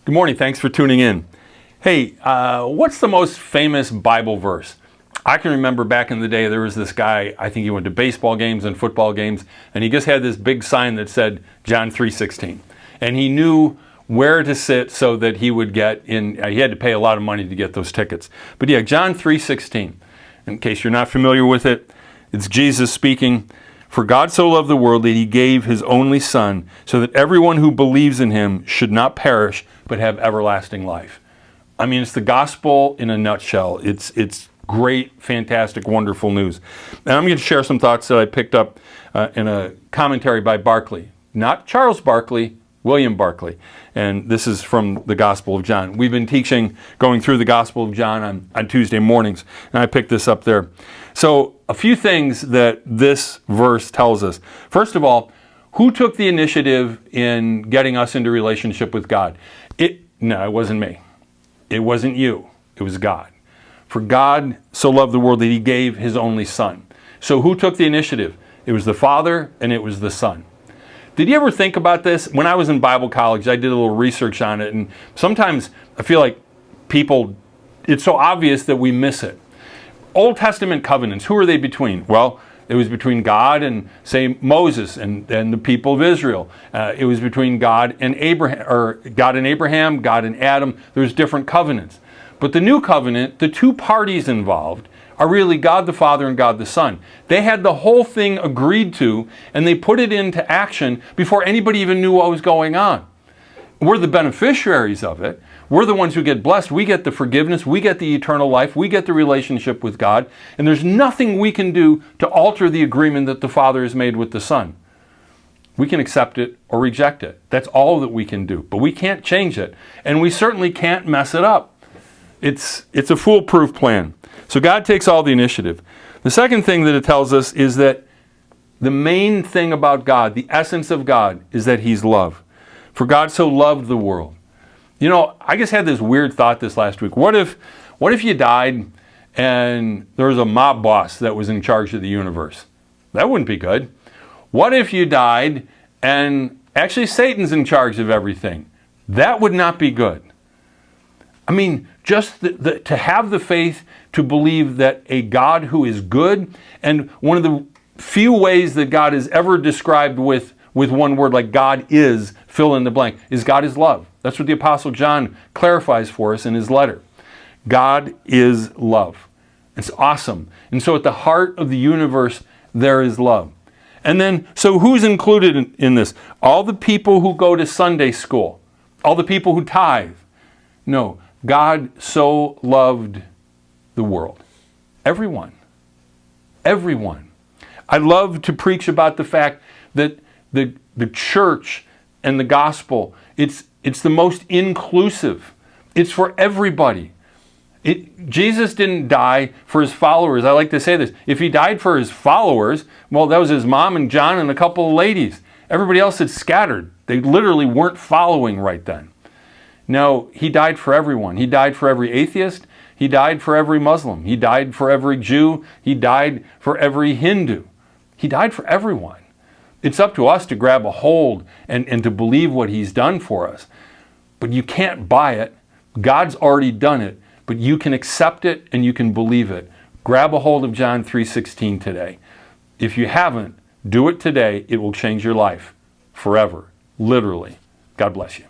Good morning. Thanks for tuning in. Hey, what's the most famous Bible verse? I can remember back in the day there was this guy, I think he went to baseball games and football games, and he just had this big sign that said John 3:16. And he knew where to sit so that he would get in. He had to pay a lot of money to get those tickets. But yeah, John 3:16. In case you're not familiar with it, it's Jesus speaking. For God so loved the world that he gave his only Son, so that everyone who believes in him should not perish, but have everlasting life. I mean, it's the gospel in a nutshell. It's great, fantastic, wonderful news. And I'm going to share some thoughts that I picked up in a commentary by Barclay. Not Charles Barkley, William Barclay. And this is from the Gospel of John. We've been teaching, going through the Gospel of John on Tuesday mornings, and I picked this up there. So a few things that this verse tells us. First of all, who took the initiative in getting us into relationship with God? No, it wasn't me. It wasn't you. It was God. For God so loved the world that he gave his only Son. So who took the initiative? It was the Father and it was the Son. Did you ever think about this? When I was in Bible college, I did a little research on it, and sometimes I feel like it's so obvious that we miss it. Old Testament covenants, who are they between? Well, it was between God and, say, Moses and the people of Israel. It was between God and Abraham, God and Adam. There's different covenants. But the new covenant, the two parties involved are really God the Father and God the Son. They had the whole thing agreed to, and they put it into action before anybody even knew what was going on. We're the beneficiaries of it. We're the ones who get blessed. We get the forgiveness. We get the eternal life. We get the relationship with God. And there's nothing we can do to alter the agreement that the Father has made with the Son. We can accept it or reject it. That's all that we can do. But we can't change it. And we certainly can't mess it up. It's a foolproof plan. So God takes all the initiative. The second thing that it tells us is that the main thing about God, the essence of God, is that he's love. For God so loved the world. You know, I just had this weird thought this last week. What if you died and there was a mob boss that was in charge of the universe? That wouldn't be good. What if you died and actually Satan's in charge of everything? That would not be good. I mean, just to have the faith to believe that a God who is good, and one of the few ways that God is ever described with one word, like God is, fill in the blank, is God is love. That's what the Apostle John clarifies for us in his letter. God is love. It's awesome. And so at the heart of the universe, there is love. And then, so who's included in this? All the people who go to Sunday school, all the people who tithe. No, God so loved the world. Everyone. Everyone. I love to preach about the fact that the church and the gospel, it's the most inclusive. It's for everybody. Jesus didn't die for his followers. I like to say this. If he died for his followers, well, that was his mom and John and a couple of ladies. Everybody else had scattered. They literally weren't following right then. No, he died for everyone. He died for every atheist. He died for every Muslim. He died for every Jew. He died for every Hindu. He died for everyone. It's up to us to grab a hold and to believe what he's done for us. But you can't buy it. God's already done it. But you can accept it and you can believe it. Grab a hold of John 3:16 today. If you haven't, do it today. It will change your life forever. Literally. God bless you.